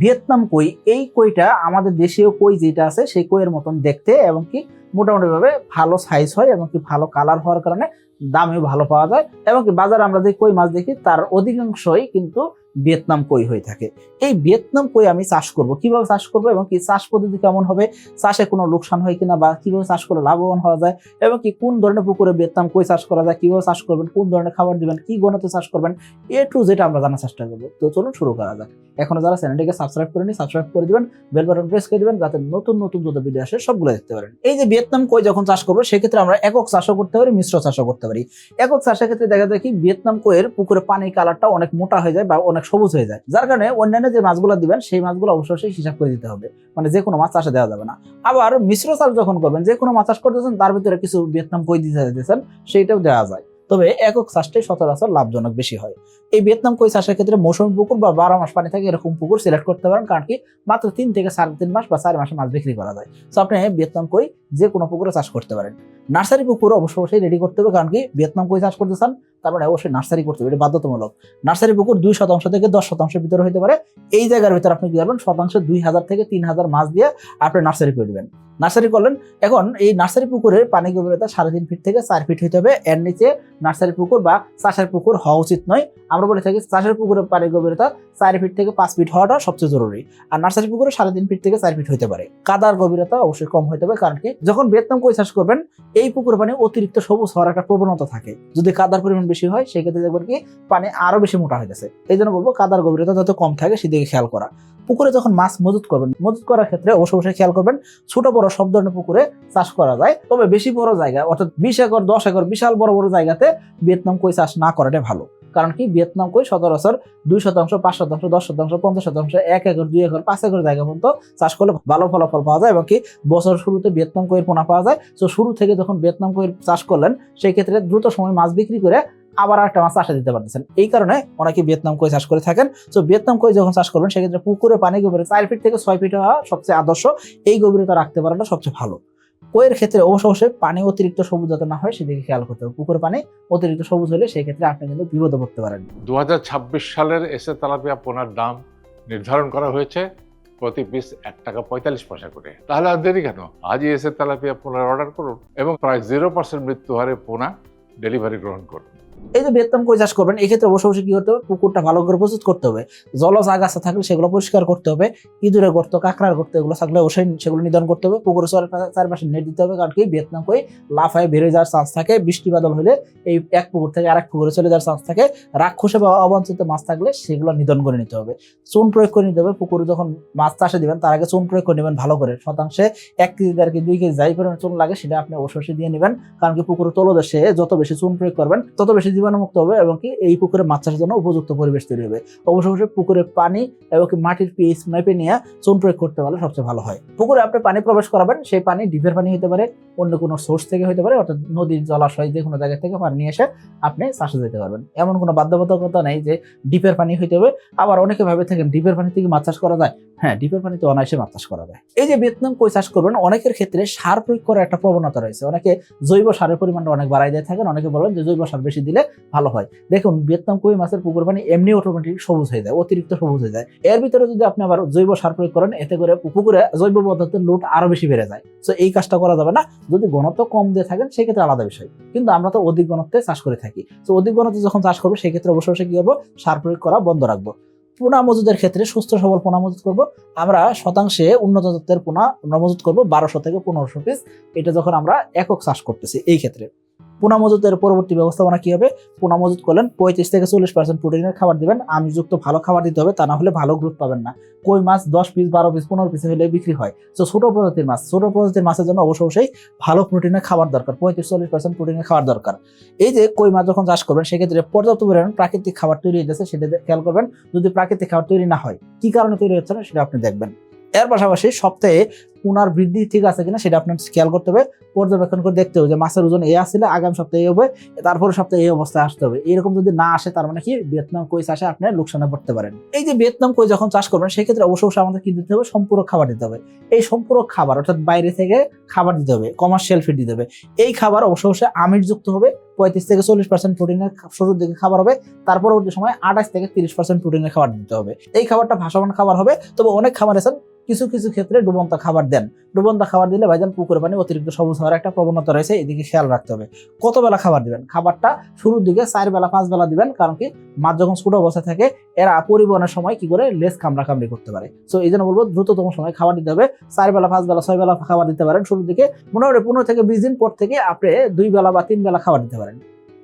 Vietnam কই, এই কইটা আমাদের দেশীয় কই যেটা আছে সেই কইয়ের মতন দেখতে এবং কি মোটামুটি ভাবে ভালো সাইজ হয় এবং কি ভালো কালার হওয়ার কারণে দামেও ভালো পাওয়া যায় এবং কি বাজারে আমরা যে কই মাছ দেখি তার অধিকাংশই কিন্তু ভিয়েতনাম কই হয়ে থাকে। এই ভিয়েতনাম কই আমি চাষ করব, কিভাবে চাষ করব এবং কি চাষ পদ্ধতি কেমন হবে, চাষে কোনো লোকসান হয় কিনা বা কিভাবে চাষ করলে লাভবান হওয়া যায় এবং কি কোন ধরনের পুকুরে ভিয়েতনাম কই চাষ করা যায়, কিভাবে চাষ করবেন, কোন ধরনের খাবার দিবেন, কি গণতে চাষ করবেন, যেটা আমরা জানার চেষ্টা করবো। তো চলুন শুরু করা যাক। এখনো যারা চ্যানেলটিকে সাবস্ক্রাইব করেনি সাবস্ক্রাইব করে দিবেন, বেল বাটন প্রেস করে দিবেন যাতে নতুন নতুন যত ভিডিও আসে সবগুলো দেখতে পারেন। এই যে ভিয়েতনাম কই যখন চাষ করবো সেক্ষেত্রে আমরা একক চাষও করতে পারি, মিশ্র চাষও করতে পারি। একক চাষের ক্ষেত্রে দেখা যায় কি ভিয়েতনাম কইয়ের পুকুরে পানির কালারটা অনেক মোটা হয়ে যায় বা অনেক সবুজ হয়ে যায়, যার কারণে অন্যান্য যে মাছগুলো দিবেন সেই মাছগুলো অবশ্যই হিসাব করে দিতে হবে, মানে যে কোনো মাছ চাষে দেওয়া যাবে না। আবার মিশ্র চাষ যখন করবেন, যে কোনো মাছ চাষ করতেছেন তার ভিতরে কিছু ভিয়েতনাম কই দিতে দিতেছেন সেইটাও দেওয়া যায়, তবে একক চাষটাই সচরাচর লাভজনক বেশি হয়। এই ভিয়েতনাম কই চাষের ক্ষেত্রে মৌসুমী পুকুর বা 12 মাস পানি থাকে এরকম পুকুর সিলেক্ট করতে পারেন, কারণ কি মাত্র 3 থেকে 3.5 মাস বা 4 মাসে মাছ বিক্রি করা যায়। তো আপনি ভিয়েতনাম কই যে কোনো পুকুরে চাষ করতে পারেন। নার্সারি পুকুর অবশ্যই রেডি করতে হবে, কারণ কি ভিয়েতনাম কই চাষ করতে চান তারপরে অবশ্যই নার্সারি করতে হবে, এটা বাধ্যতামূলক। নার্সারি পুকুর 2% থেকে 10% ভিতরে হতে পারে। এই জায়গার ভিতরে আপনি কি করবেন, শতাংশে 2000 থেকে 3000 মাছ দিয়ে আপনি নার্সারি করে দিবেন। নার্সারি করলেন, এখন এই নার্সারি পুকুরের পানি গভীরতা 3.5 ফিট থেকে 4 ফিট হইতে হবে, এর নিচে নার্সারি পুকুর বা চাষের পুকুর হওয়া উচিত নয়। আমরা বলে থাকি চাষের পুকুরের পানি গভীরতা 4 ফিট থেকে 5 ফিট হওয়াটা সবচেয়ে জরুরি, আর নার্সারি পুকুরে 3.5 ফিট থেকে 4 ফিট হতে পারে। কাদার গভীরতা অবশ্যই কম হতে হবে, কারণ কি যখন ভিয়েতনাম কই চাষ করবেন এই পুকুর পানি অতিরিক্ত সবুজ হওয়ার একটা প্রবণতা থাকে। যদি কাদার পরিমাণ বেশি হয় সেক্ষেত্রে দেখবেন কি পানি আরো বেশি মোটা হয়ে যাচ্ছে। এই জন্য বলবো কাদার গভীরতা যত কম থাকে সেদিকে খেয়াল করা। পুকুরে যখন মাছ মজুত করবেন, মজুত করার ক্ষেত্রে অবশ্যই খেয়াল করবেন ছোট বড় সব ধরনের পুকুরে চাষ করা যায়, তবে বেশি বড় জায়গা অর্থাৎ 20 একর 10 একর বিশাল বড় বড় জায়গাতে ভিয়েতনাম কই চাষ না করাটাই ভালো, কারণ কি ভিয়েতনাম কই সচরাচর 2%, 5%, 10%, 50%, 1 একর 2 একর 5 একর জায়গা পর্যন্ত চাষ করলে ভালো ফলাফল পাওয়া যায় এবং কি বছর শুরুতে ভিয়েতনাম কইয়ের পোনা পাওয়া যায়। তো শুরু থেকে যখন ভিয়েতনাম কইয়ের চাষ করলেন সেই ক্ষেত্রে দ্রুত সময় মাছ বিক্রি করে আবার একটা মাছ চাষে দিতে পারতেছেন, এই কারণে অনেকে ভিয়েতনাম কই চাষ করে থাকেন। তো ভিয়েতনাম কই যখন চাষ করবেন সেক্ষেত্রে পুকুরে পানি গভীরতা 4 ফিট থেকে 6 ফিট হওয়া সবচেয়ে আদর্শ, এই গভীরতা রাখতে পারাটা সবচেয়ে ভালো। কইয়ের ক্ষেত্রে অবশ্যই পানি অতিরিক্ত সবুজ যাতে না হয় সেদিকে খেয়াল করতে হবে। পুকুরে পানি অতিরিক্ত সবুজ হলে সেই ক্ষেত্রে আপনি কিন্তু বিপদে পড়তে পারেন। 2026 সালের এসএ তেলাপিয়া পোনার দাম নির্ধারণ করা হয়েছে প্রতি পিস 1 টাকা 45 পয়সা করে। তাহলে আর দেরি কেন, আজই এসএ তেলাপিয়া পোনার অর্ডার করুন এবং প্রায় 0% মৃত্যু হারে পোনা ডেলিভারি গ্রহণ করুন। এই যে ভিয়েতনাম কই চাষ করবেন এক্ষেত্রে অবশ্যই কি করতে হবে, পুকুরটা ভালো করে প্রস্তুত করতে হবে, জলজ আগাছা থাকলে সেগুলো পরিষ্কার করতে হবে, ইঁদুরের গর্ত কাঁকড়ার গর্ত এগুলো থাকলে অবশ্যই সেগুলো নিধন করতে হবে। পুকুরের চারপাশে নেট দিতে হবে, কারণ কি ভিয়েতনাম কই লাফায় বেড়ে যাওয়ার চান্স থাকে, বৃষ্টি বাদল হলে এই এক পুকুর থেকে আরেক পুকুরে চলে যাওয়ার চান্স থাকে। রাক্ষসে বা অবাঞ্ছিত মাছ থাকলে সেগুলো নিধন করে নিতে হবে। চুন প্রয়োগ করে নিতে হবে, পুকুরে যখন মাছ চাষে দিবেন তার আগে চুন প্রয়োগ করে নেবেন ভালো করে, শতাংশে 1 কেজি 1.5 কেজি 2 কেজি যাই পরিমাণ চুন লাগে সেটা আপনি অবশ্যই দিয়ে নেবেন, কারণ কি পুকুরের তলদেশে যত বেশি চুন প্রয়োগ করবেন তত বেশি জীবাণুমুক্ত হবে এবং কি এই পুকুরে মাছ চাষের জন্য উপযুক্ত পরিবেশ তৈরি হবে। অবশ্যই পুকুরে পানি এবং মাটির পিএইচ মেপে নিয়ে চুন প্রয়োগ করতে পারলে সবচেয়ে ভালো হয়। পুকুরে আপনি পানি প্রবেশ করাবেন, সেই পানি ডিপের পানি হতে পারে, অন্য কোনো সোর্স থেকে হতে পারে, অর্থাৎ নদীর জলাশয় যে কোনো জায়গা থেকে পানি নিয়ে এসে আপনি চাষে যেতে পারবেন। এমন কোনো বাধ্যবাধকতা নেই যে ডিপের পানি হইতে হবে। আবার অনেকে ভাবে থাকেন ডিপের পানি থেকে মাছ চাষ করা যায়, হ্যাঁ ডিপের পানিতে অনায়াসে মাছ চাষ করা যায়। এই যে ভিয়েতনাম কই চাষ করবেন অনেকের ক্ষেত্রে সার প্রয়োগ করার একটা প্রবণতা রয়েছে, অনেকে জৈব সারের পরিমাণটা অনেক বাড়াই দিয়ে থাকেন, অনেকে বলেন যে জৈব সার বেশি দিলে ভালো হয়। দেখুন ভিয়েতনাম কই মাছের পুকুর পানি এমনি অটোমেটিক সবুজ হয়ে যায়, অতিরিক্ত সবুজ হয়ে যায়, এর ভিতরে যদি আপনি আবার জৈব সার প্রয়োগ করেন এতে করে পুকুরে জৈব পদার্থের লোড আরো বেশি বেড়ে যায়। তো এই কাজটা করা যাবে না। যদি ঘনত্ব কম দিয়ে থাকেন সেক্ষেত্রে আলাদা বিষয়, কিন্তু আমরা তো অধিক ঘনত্বে চাষ করে থাকি। তো অধিক ঘনত্বে যখন চাষ করবো সেক্ষেত্রে অবশ্যই কি করবো, সার প্রয়োগ করা বন্ধ রাখবো। পোনা মজুদের ক্ষেত্রে সুস্থ সবল পোনা মজুদ করবো আমরা, শতাংশে উন্নত জাতের পোনা আমরা মজুদ করবো 1200 থেকে 1500 পিস। এটা যখন আমরা একক চাষ করতেছি এই ক্ষেত্রে পোনা মজুদের পরবর্তী ব্যবস্থাপনা কি হবে, পোনা মজুদ করলেন 35 থেকে 40% প্রোটিনের খাবার দিবেন, আমিষযুক্ত ভালো খাবার দিতে হবে, তা না হলে ভালো গ্রোথ পাবেন না। কই মাছ 10 পিস 12 পিস 15 পিস হলে বিক্রি হয়। তো ছোট প্রজাতির মাছের জন্য অবশ্যই ভালো প্রোটিনের খাবার দরকার, 35-40% প্রোটিনের খাবার দরকার। এই যে কই মাছ যখন চাষ করবেন সেক্ষেত্রে পর্যাপ্ত পরিমাণ প্রাকৃতিক খাবার তৈরি হয়ে যাচ্ছে সেটা খেয়াল করবেন। যদি প্রাকৃতিক খাবার তৈরি না হয় কি কারণে তৈরি হচ্ছে না সেটা আপনি দেখবেন। এর পাশাপাশি সপ্তাহে পুনার বৃদ্ধি ঠিক আছে কিনা সেটা আপনার খেয়াল করতে হবে, পর্যবেক্ষণ করে দেখতে হবে যে মাছের ওজন এ আসলে আগামী সপ্তাহে হবে, তারপরে সপ্তাহে এই অবস্থায় আসতে হবে। এরকম যদি না আসে তার মানে কি ভিয়েতনাম কই চাষে আপনি লোকসানে পড়তে পারেন। এই যে ভিয়েতনাম কই যখন চাষ করবেন সেক্ষেত্রে অবশ্যই আমাদের কি দিতে হবে, সম্পূরক খাবার দিতে হবে। এই সম্পূরক খাবার অর্থাৎ বাইরে থেকে খাবার দিতে হবে, কমার্শিয়াল ফিড দিতে হবে। এই খাবার অবশ্যই আমিষযুক্ত হবে, 35 থেকে 40% প্রোটিনের শুরুর দিকে খাবার হবে, তার পরবর্তী সময় 28 থেকে 30% প্রোটিনের খাবার দিতে হবে। এই খাবারটা ভাসমান খাবার হবে। তবে অনেক খাবার আছেন কিছু কিছু ক্ষেত্রে ডুবন্ত খাবার দেন, ডুবন্ত খাবার দিলে ভাইজান পুকুরে পানি অতিরিক্ত সবুজ হওয়ার একটা প্রবণতা রয়েছে, এদিকে খেয়াল রাখতে হবে। কত বেলা খাবার দিবেন, খাবারটা শুরুর দিকে 4 বেলা 5 বেলা দিবেন, কারণ কি মাছ যখন ছোট অবস্থায় থাকে এরা পরিবহনের সময় কি করে লেজ কামড়াকামড়ি করতে পারে। সো এই জন্য বলবো দ্রুততম সময় খাবার দিতে হবে। 4 বেলা 5 বেলা 6 বেলা খাবার দিতে পারেন শুরুর দিকে। মোটামুটি 15 থেকে 20 দিন পর থেকে আপনি 2 বেলা বা 3 বেলা খাবার দিতে পারেন।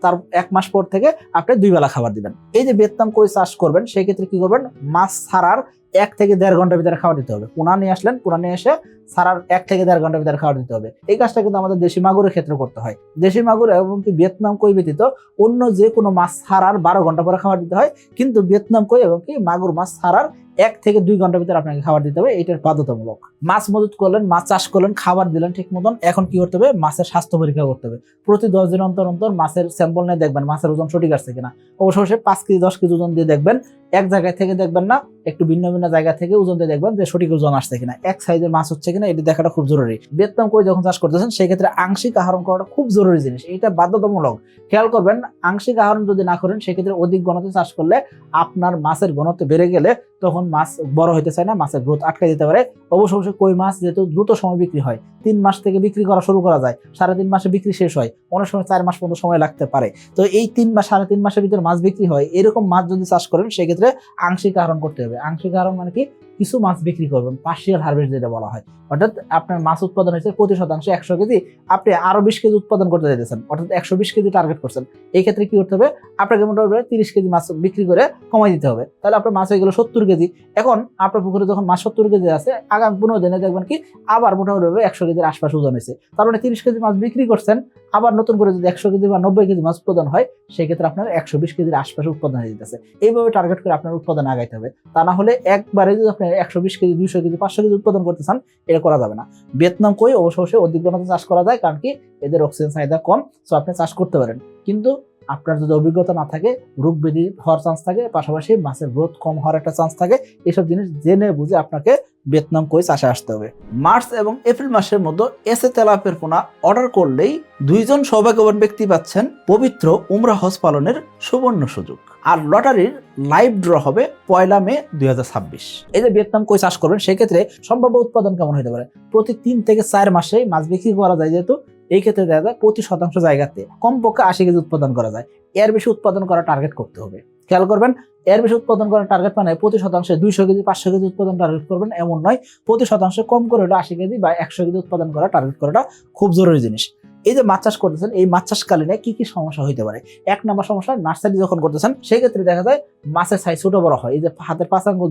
তার 1 মাস পর থেকে আপনি 2 বেলা খাবার দিবেন। এই যে ভিয়েতনাম কই চাষ করবেন সেই ক্ষেত্রে কি করবেন, মাছ ছাড়ার 1 থেকে 1.5 ঘন্টার ভিতরে খাবার দিতে হবে। পোনা নিয়ে আসলেন, পোনা নিয়ে এসে ছাড়ার 1 থেকে 1.5 ঘন্টার ভিতরে খাবার দিতে হবে। এই কাজটা কিন্তু আমাদের দেশি মাগুরের ক্ষেত্রে করতে হয়। দেশি মাগুর এবং কি ভিয়েতনাম কই ব্যতীত অন্য যে কোনো মাছ ছাড়ার 12 ঘন্টা পরে খাবার দিতে হয়, কিন্তু ভিয়েতনাম কই এবং কি মাগুর মাছ ছাড়ার 1 থেকে 2 ঘন্টার ভিতরে আপনাকে খাবার দিতে হবে। এটার বাধ্যতামূলক। মাছ মজুত করলেন, মাছ চাষ করলেন, খাবার দিলেন ঠিক মতন, এখন কি করতে হবে, মাছের স্বাস্থ্য পরীক্ষা করতে হবে। প্রতি 10 দিন অন্তর অন্তর মাছের স্যাম্পল নিয়ে দেখবেন মাছের ওজন সঠিক আছে কিনা। অবশ্যই 5 কেজি 10 কেজি ওজন দিয়ে দেখবেন, এক জায়গায় থেকে দেখবেন না, একটু ভিন্ন ভিন্ন জায়গা থেকে ওজন দিয়ে দেখবেন যে সঠিক ওজন আসছে কিনা, এক সাইজের মাছ হচ্ছে কিনা, এটি দেখাটা খুব জরুরি। ভিয়েতনাম কই যখন চাষ করতেছেন সেই ক্ষেত্রে আংশিক আহরণ করাটা খুব জরুরি জিনিস, এটা বাধ্যতামূলক। খেয়াল করবেন আংশিক আহরণ যদি না করেন সেক্ষেত্রে অধিক ঘনত্বে চাষ করলে আপনার মাছের ঘনত্ব বেড়ে গেলে তখন মাছ বড় হইতে চায় না, মাছের গ্রোথ আটকে দিতে পারে। অবশ্যই কই মাছ যেহেতু দ্রুত সময় বিক্রি হয়, 3 মাস থেকে বিক্রি করা শুরু করা যায়, 3.5 মাসে বিক্রি শেষ হয়, অনেক সময় 4 মাস পর্যন্ত সময় লাগতে পারে। তো এই 3 মাস 3.5 মাসের ভিতরে মাছ বিক্রি হয়, এরকম মাছ যদি চাষ করেন সেক্ষেত্রে আংশিক আহরণ করতে হবে। আংশিক আহরণ মানে কি, কিছু মাছ বিক্রি করবেন, পার্শিয়াল হারভেস্ট যেটা বলা হয়, অর্থাৎ আপনার মাছ উৎপাদন হয়েছে প্রতি শতাংশে 100 কেজি, আপনি আরো 20 কেজি উৎপাদন করতে চাইতেছেন, অর্থাৎ 120 কেজি টার্গেট করছেন। এই ক্ষেত্রে কি করতে হবে, আপনাকে মোটামুটি 30 কেজি মাছ বিক্রি করে কমাই দিতে হবে, তাহলে আপনার মাছ হয়ে গেল 70 কেজি। এখন আপনার পুকুরে যখন মাছ 70 কেজি আছে, আগামী 15 দিনে দেখবেন কি আবার মোটামুটি 100 কেজির আশপাশে ওজন হয়েছে, তার মানে 30 কেজি মাছ বিক্রি করছেন, আবার নতুন করে যদি 100 কেজি বা 90 কেজি মাছ উৎপাদন হয় সেক্ষেত্রে আপনার 120 কেজির আশপাশে উৎপাদন হয়ে যেতেছে। এইভাবে টার্গেট করে আপনার উৎপাদন আগাইতে হবে। তা না হলে একবারে যদি আপনি 120 কেজি 200 কেজি 500 কেজি উৎপাদন করতে চান, এটা করা যাবে না। ভিয়েতনাম কই অবশ্যই অধিক ঘনত্বে চাষ করা যায়, কারণ কি এদের অক্সিজেন চাহিদা কম, সো আপনি চাষ করতে পারেন। কিন্তু আপনার যদি অভিজ্ঞতা না থাকে, রোগ ব্যাধি হওয়ার চান্স থাকে, পাশাপাশি মাছের গ্রোথ কম হওয়ার একটা চান্স থাকে, এসব জিনিস জেনে বুঝে আপনাকে ভিয়েতনাম কই চাষে আসতে হবে। মার্চ এবং এপ্রিল মাসের মধ্যে এসে তেলাপিয়ার পোনা অর্ডার করলেই 2 জন সৌভাগ্যবান ব্যক্তি পাচ্ছেন পবিত্র উমরা হজ পালনের সুবর্ণ সুযোগ। আর লটারির লাইভ ড্র হবে 1 মে 2026। এই যে ভিয়েতনাম কই চাষ করবেন সেক্ষেত্রে সম্ভাব্য উৎপাদন কেমন হতে পারে, প্রতি 3 থেকে 4 মাসে মাছ বিক্রি করা যায়, যেহেতু এই ক্ষেত্রে দেখা যায় প্রতি শতাংশ জায়গাতে কমপক্ষে 80 কেজি উৎপাদন করা যায়। এর বেশি উৎপাদন করা টার্গেট করতে হবে। খেয়াল করবেন এর বেশি উৎপাদন করার টার্গেট মানে প্রতি শতাংশে 200 কেজি 500 কেজি উৎপাদন টার্গেট করবেন এমন নয়, প্রতি শতাংশে কম করে হলে 80 কেজি বা 100 কেজি উৎপাদন করা টার্গেট করাটা খুব জরুরি জিনিস। এই যে মাছ চাষ করতেছেন, এই মাছ চাষকালীনে কি কি সমস্যা হইতে পারে? 1 নম্বর সমস্যা, নার্সারি যখন করতেছেন সেই ক্ষেত্রে দেখা যায় মাছের সাইজ ছোট বড় হয়, এই যে হাতের 5 আঙ্গুল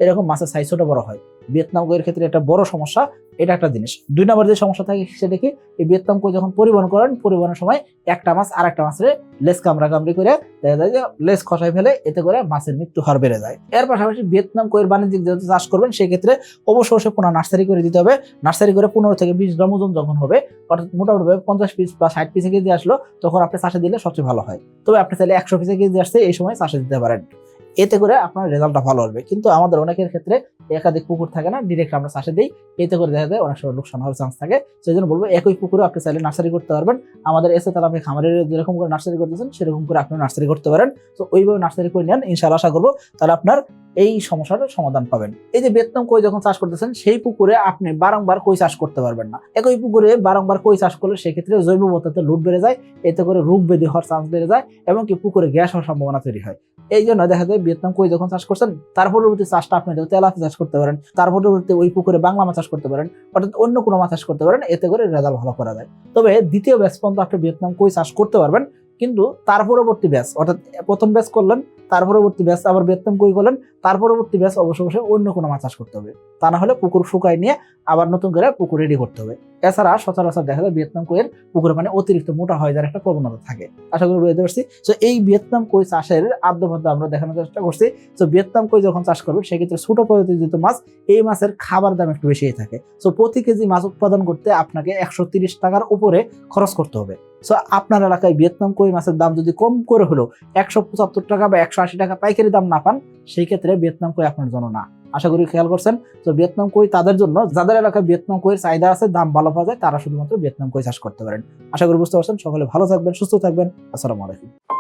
এরকম মাছের সাইজ ছোট বড় হয়। ভিয়েতনাম কইয়ের ক্ষেত্রে এটা বড় সমস্যা, এটা একটা জিনিস। 2 নম্বর যে সমস্যা থাকে সেটা কি, এই ভিয়েতনাম কই যখন পরিবহন করেন, পরিবহনের সময় একটা মাছ আরেকটা মাছের লেজ কামড়াকামড়ি করে দেখা যায় যে লেজ খসাই ফেলে, এতে করে মাছের মৃত্যু হার বেড়ে যায়। এর পাশাপাশি ভিয়েতনাম কইয়ের বাণিজ্যিক যেহেতু চাষ করবেন সেই ক্ষেত্রে অবশ্যই পুনঃ নার্সারি করে দিতে হবে। নার্সারি করে 15 থেকে 20 গ্রাম ওজন যখন হবে, অর্থাৎ মোটামুটি 50 পিস বা 60 পিসে কেজি আসলো, তখন আপনি চাষে দিলে সবচেয়ে ভালো হয়। তবে আপনি চাইলে 100 পিসে কেজি আসছে এই সময় চাষে দিতে পারেন, এতে করে আপনার রেজাল্টটা ভালো হবে। কিন্তু আমাদের অনেকের ক্ষেত্রে একাধিক পুকুর থাকে না, ডিরেক্ট আমরা চাষে দিই, এতে করে দেখা যায় অনেক সময় লোকসান হওয়ার চান্স থাকে। সেই জন্য বলবো একই পুকুরে আপনি চাইলে নার্সারি করতে পারবেন। আমাদের এসে তাহলে আপনি খামারের যেরকম করে নার্সারি করতেছেন সেরকম করে আপনি নার্সারি করতে পারেন। তো ওইভাবে নার্সারি করে নেন, ইনশাআল্লাহ আশা করবো তাহলে আপনার এই সমস্যার সমাধান পাবেন। এই যে ভিয়েতনাম কই যখন চাষ করতেছেন সেই পুকুরে আপনি বারংবার কই চাষ করতে পারবেন না। একই পুকুরে বারংবার কই চাষ করলে সেক্ষেত্রে জৈব পদার্থে লোড বেড়ে যায়, এতে করে রোগ ব্যাধি হওয়ার চান্স বেড়ে যায় এবং কি পুকুরে গ্যাস হওয়ার সম্ভাবনা তৈরি হয়। এই জন্য দেখা যায় ভিয়েতনাম কই যখন চাষ করছেন তার পরবর্তী চাষটা আপনি তেলাপিয়া চাষ করতে পারেন, তার পরবর্তী ওই পুকুরে বাংলা মাছ চাষ করতে পারেন, অর্থাৎ অন্য কোনো মাছ চাষ করতে পারেন, এতে করে রেজাল্ট ভালো করা যায়। তবে দ্বিতীয় ব্যাচ পর্যন্ত আপনি ভিয়েতনাম কই চাষ করতে পারবেন, কিন্তু তার পরবর্তী ব্যাচ অর্থাৎ প্রথম ব্যাচ করলেন, তার পরবর্তী ব্যাচ আবার ভিয়েতনাম কই করলেন, তার পরবর্তী ব্যাচ অবশ্যই অন্য কোনো মাছ চাষ করতে হবে। তা না হলে পুকুর শুকায় নিয়ে আবার নতুন করে পুকুর রেডি করতে হবে। এছাড়া সচরাচর দেখা যায় ভিয়েতনাম কইয়ের পুকুরে পানি অতিরিক্ত মোটা হয়ে যাওয়ার একটা প্রবণতা থাকে। আশা করি বুঝতে পারছি। তো এই ভিয়েতনাম কই চাষের আদ্যপাদ্য আমরা দেখানোর চেষ্টা করছি। তো ভিয়েতনাম কই যখন চাষ করবে সেক্ষেত্রে ছোট প্রজাতির মাছ, এই মাছের খাবার দাম একটু বেশি থাকে। তো প্রতি কেজি মাছ উৎপাদন করতে আপনাকে 130 টাকার উপরে খরচ করতে হবে। সো আপনার এলাকায় ভিয়েতনাম কই মাছের দাম যদি কম করে হলো 175 টাকা বা 180 টাকা পাইকারি দাম না পান, সেই ক্ষেত্রে ভিয়েতনাম কই আপনার জন্য না। আশা করি খেয়াল করছেন। তো ভিয়েতনাম কই তাদের জন্য যাদের এলাকায় ভিয়েতনাম কইয়ের চাহিদা আছে, দাম ভালো পাওয়া যায়, তারা শুধুমাত্র ভিয়েতনাম কই চাষ করতে পারেন। আশা করি বুঝতে পারছেন। সকলে ভালো থাকবেন, সুস্থ থাকবেন। আসসালামু আলাইকুম।